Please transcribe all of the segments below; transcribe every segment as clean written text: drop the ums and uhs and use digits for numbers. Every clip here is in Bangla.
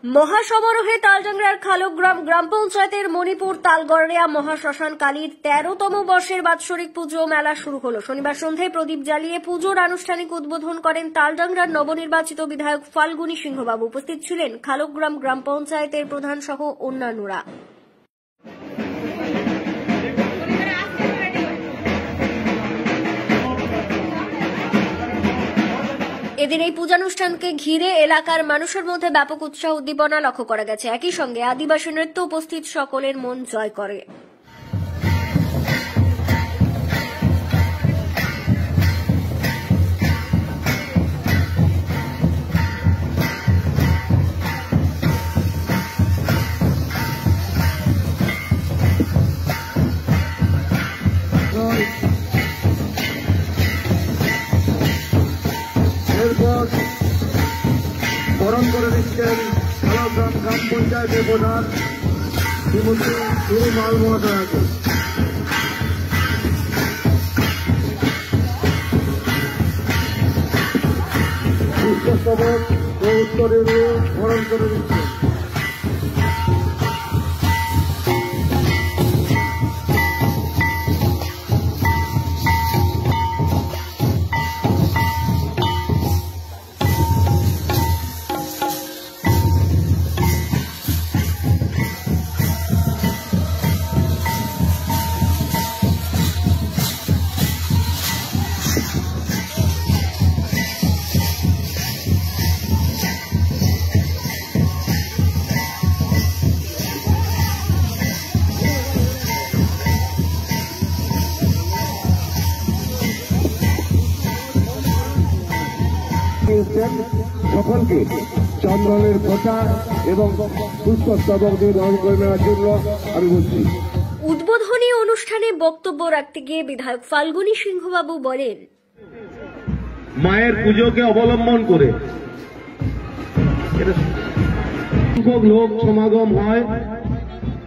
মহাসমারোহে তালডাংরার খালগ্রাম গ্রাম পঞ্চায়েতের মণিপুর তালগড়িয়া মহাশ্মশান কালীর 13তম বর্ষের বাৎসরিক পুজো মেলা শুরু হলো। শনিবার সন্ধ্যায় প্রদীপ জ্বালিয়ে পুজোর আনুষ্ঠানিক উদ্বোধন করেন তালডাংরার নবনির্বাচিত বিধায়ক ফাল্গুনী সিংহবাবু। উপস্থিত ছিলেন খালগ্রাম গ্রাম পঞ্চায়েতের প্রধান সহ অন্যান্যরা। এদিন এই পূজানুষ্ঠানকে ঘিরে এলাকার মানুষের মধ্যে ব্যাপক উৎসাহ উদ্দীপনা লক্ষ্য করা গেছে। একই সঙ্গে আদিবাসী নৃত্য উপস্থিত সকলের মন জয় করে। এরপর বরণ করে দিচ্ছেন খালগ্রাম গ্রাম পঞ্চায়েতের প্রধান শ্রীমতী সুরু মাল মহাশয়াকে। পুষ্পস্তবক ও উত্তরের বরণ করে দিচ্ছেন। সকলকে চন্দনের প্রচার এবং পুষ্পস্তবক দিয়ে গ্রহণ করে নেওয়ার জন্য আমি বলছি। উদ্বোধনী অনুষ্ঠানে বক্তব্য রাখতে গিয়ে বিধায়ক ফাল্গুনী সিংহবাবু বলেন, মায়ের পুজোকে অবলম্বন করে সংখ্যক লোক সমাগম হয়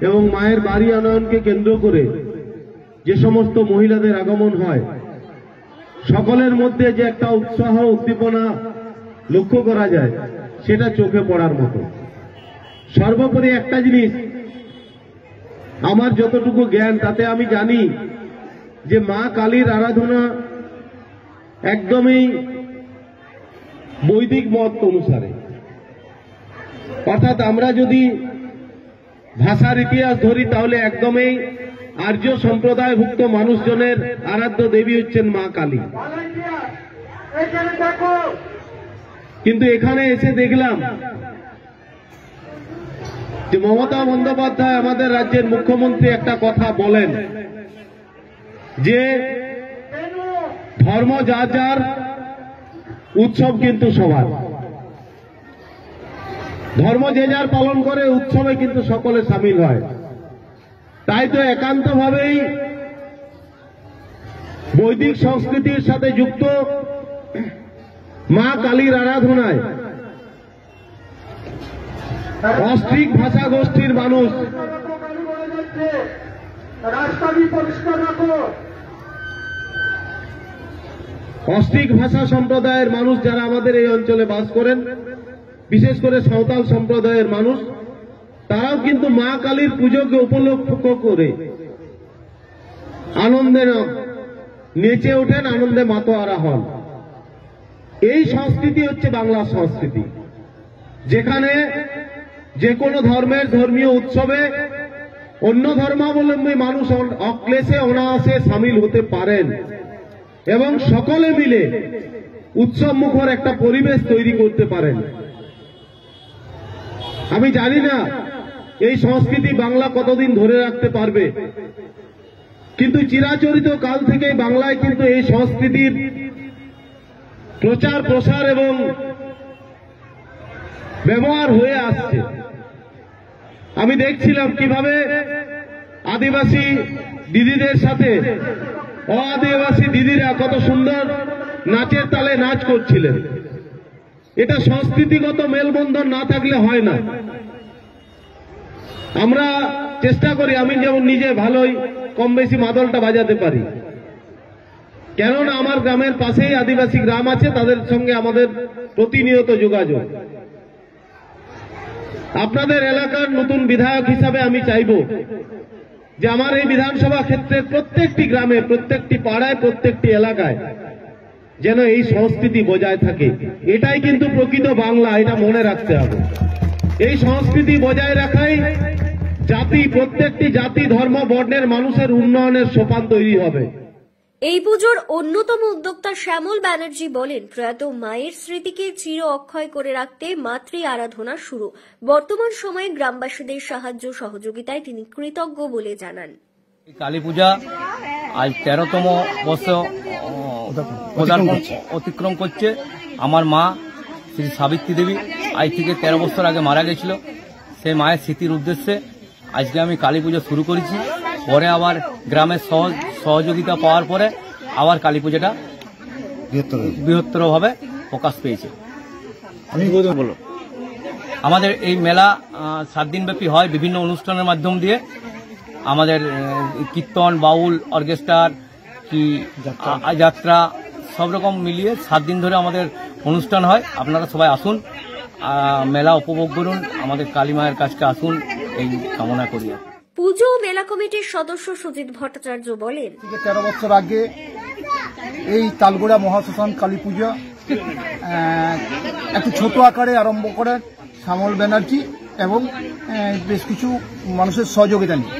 এবং মায়ের বাড়ি আনয়নকে কেন্দ্র করে যে সমস্ত মহিলাদের আগমন হয়, সকলের মধ্যে যে একটা উৎসাহ উদ্দীপনা লক্ষ্য করা যায়, সেটা চোখে পড়ার মতো। সর্বোপরি একটা জিনিস, আমার যতটুকু জ্ঞান তাতে আমি জানি যে মা কালীর আরাধনা একদমই বৈদিক মত অনুসারে, অর্থাৎ আমরা যদি ভাষার ইতিহাস ধরি তাহলে একদমই আর্য সম্প্রদায়ভুক্ত মানুষজনের আরাধ্য দেবী হচ্ছেন মা কালী। কিন্তু এখানে এসে দেখলাম যে মমতা বন্দ্যোপাধ্যায় আমাদের রাজ্যের মুখ্যমন্ত্রী একটা কথা বলেন যে ধর্ম যার যার, উৎসব কিন্তু সবার। ধর্ম যে যার পালন করে, উৎসবে কিন্তু সকলে সামিল হয়। তাই তো একান্তভাবেই বৈদিক সংস্কৃতির সাথে যুক্ত মা কালীর আরাধনায় অস্ট্রিক ভাষা গোষ্ঠীর মানুষ, অস্ট্রিক ভাষা সম্প্রদায়ের মানুষ যারা আমাদের এই অঞ্চলে বাস করেন, বিশেষ করে সাঁওতাল সম্প্রদায়ের মানুষ, তারাও কিন্তু মা কালীর পুজোকে উপলক্ষ করে আনন্দে নেচে ওঠেন, আনন্দে মাতোয়ারা হন। এই সংস্কৃতি হচ্ছে বাংলা সংস্কৃতি, যেখানে যে কোনো ধর্মের ধর্মীয় উৎসবে অন্য ধর্মাবলম্বী মানুষ অক্লেশে অনায়াসে সামিল হতে পারেন এবং সকলে মিলে উৎসব মুখর একটা পরিবেশ তৈরি করতে পারেন। আমি জানি না এই সংস্কৃতি বাংলা কতদিন ধরে রাখতে পারবে, কিন্তু চিরাচরিত কাল থেকে বাংলায় কিন্তু এই সংস্কৃতির প্রচার প্রসার এবং ব্যবহার হয়ে আসছে। আমি দেখছিলাম কিভাবে আদিবাসী দিদিদের সাথে অআদিবাসী দিদিরা কত সুন্দর নাচের তালে নাচ করছিলেন। এটা সংস্কৃতিগত মেলবন্ধন না থাকলে হয় না। আমরা চেষ্টা করি, আমি যেমন নিজে ভালোই কম বেশি মাদলটা বাজাতে পারি, কেননা আমার গ্রামের পাশেই আদিবাসী গ্রাম আছে, তাদের সঙ্গে আমাদের প্রতিনিয়ত যোগাযোগ। আপনাদের এলাকার নতুন বিধায়ক হিসাবে আমি চাইব যে আমার এই বিধানসভা ক্ষেত্রের প্রত্যেকটি গ্রামে, প্রত্যেকটি পাড়ায়, প্রত্যেকটি এলাকায় যেন এই সংস্কৃতি বজায় থাকে। এটাই কিন্তু প্রকৃত বাংলা, এটা মনে রাখতে হবে। এই সংস্কৃতি বজায় রাখাই জাতি, প্রত্যেকটি জাতি, ধর্ম, বর্ণের মানুষের উন্নয়নের সোপান তৈরি হবে। এই পুজোর অন্যতম উদ্যোক্তা শ্যামল ব্যানার্জি বলেন, প্রয়াত মায়ের স্মৃতিকে চির অক্ষয় করে রাখতে মাতৃ আরাধনা শুরু। বর্তমান সময়ে গ্রামবাসীদের সাহায্য সহযোগিতায় তিনি কৃতজ্ঞ বলে জানান। কালী পূজা আজ 13তম বর্ষ অতিক্রম করছে। আমার মা শ্রী সাবিত্রী দেবী আজ থেকে 13 বছর আগে মারা গেছিল। সেই মায়ের স্মৃতির উদ্দেশ্যে আজকে আমি কালী পুজো শুরু করেছি। পরে আবার গ্রামের সহযোগিতা পাওয়ার পরে আবার কালী পূজাটা বৃহত্তরভাবে প্রকাশ পেয়েছে। আমাদের এই মেলা 7 দিনব্যাপী হয় বিভিন্ন অনুষ্ঠানের মাধ্যম দিয়ে। আমাদের কীর্তন, বাউল, অর্কেস্ট্রার কি যাত্রা সব রকম মিলিয়ে 7 দিন ধরে আমাদের অনুষ্ঠান হয়। আপনারা সবাই আসুন, মেলা উপভোগ করুন, আমাদের কালী মায়ের কাছকে আসুন, এই কামনা করি। পুজো মেলা কমিটির সদস্য সুজিত ভট্টাচার্য বলেন, 13 বছর আগে এই তালগোড়া মহাশ্মশান কালী পূজা একটু ছোট আকারে আরম্ভ করেন শ্যামল ব্যানার্জি এবং বেশ কিছু মানুষের সহযোগিতা নিয়ে।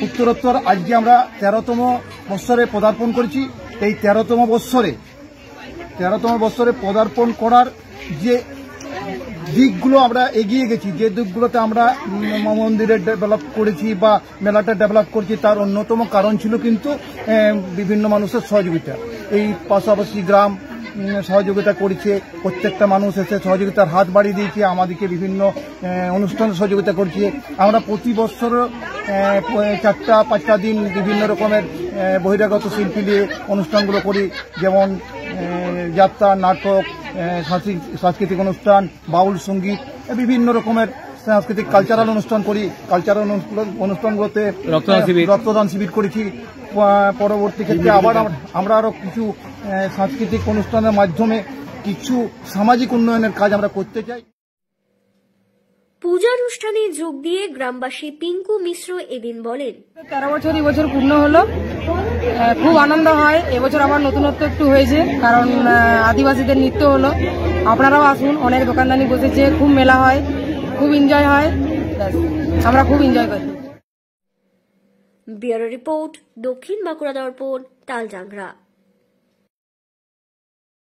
উত্তরোত্তর আজকে আমরা 13তম বৎসরে পদার্পণ করেছি। এই 13তম বৎসরে পদার্পণ করার যে দিকগুলো আমরা এগিয়ে গেছি, যে দিকগুলোতে আমরা মন্দিরের ডেভেলপ করেছি বা মেলাটা ডেভেলপ করেছি, তার অন্যতম কারণ ছিল কিন্তু বিভিন্ন মানুষের সহযোগিতা। এই পাশাপাশি গ্রাম সহযোগিতা করেছে, প্রত্যেকটা মানুষ এসে সহযোগিতার হাত বাড়িয়ে দিয়েছে, আমাদেরকে বিভিন্ন অনুষ্ঠানে সহযোগিতা করছে। আমরা প্রতি বছর 4-5টা দিন বিভিন্ন রকমের বহিরাগত শিল্পী নিয়ে অনুষ্ঠানগুলো করি, যেমন যাত্রা, নাটক, সাংস্কৃতিক অনুষ্ঠান, বাউল সঙ্গীত, বিভিন্ন রকমের সাংস্কৃতিক কালচারাল অনুষ্ঠান করি। কালচারাল অনুষ্ঠানগুলোতে রক্তদান শিবির করেছি। পরবর্তী ক্ষেত্রে আবার আমরা আরো কিছু সাংস্কৃতিক অনুষ্ঠানের মাধ্যমে কিছু সামাজিক উন্নয়নের কাজ আমরা করতে চাই। পূজানুষ্ঠানে যোগ দিয়ে গ্রামবাসী পিঙ্কু মিশ্র এদিন বলেন, 13 বছর এবছর পূর্ণ হলো, খুব আনন্দ হয়। এবছর আবার নতুনত্ব একটু হয়েছে, কারণ আদিবাসীদের নৃত্য হলো। আপনারাও আসুন, অনেক দোকানদানি বসেছে, খুব মেলা হয়, খুব এনজয় হয়, আমরা খুব এনজয় করি। ব্যুরো রিপোর্ট, দক্ষিণ বাঁকুড়া দর্পণ, তালজাংরা।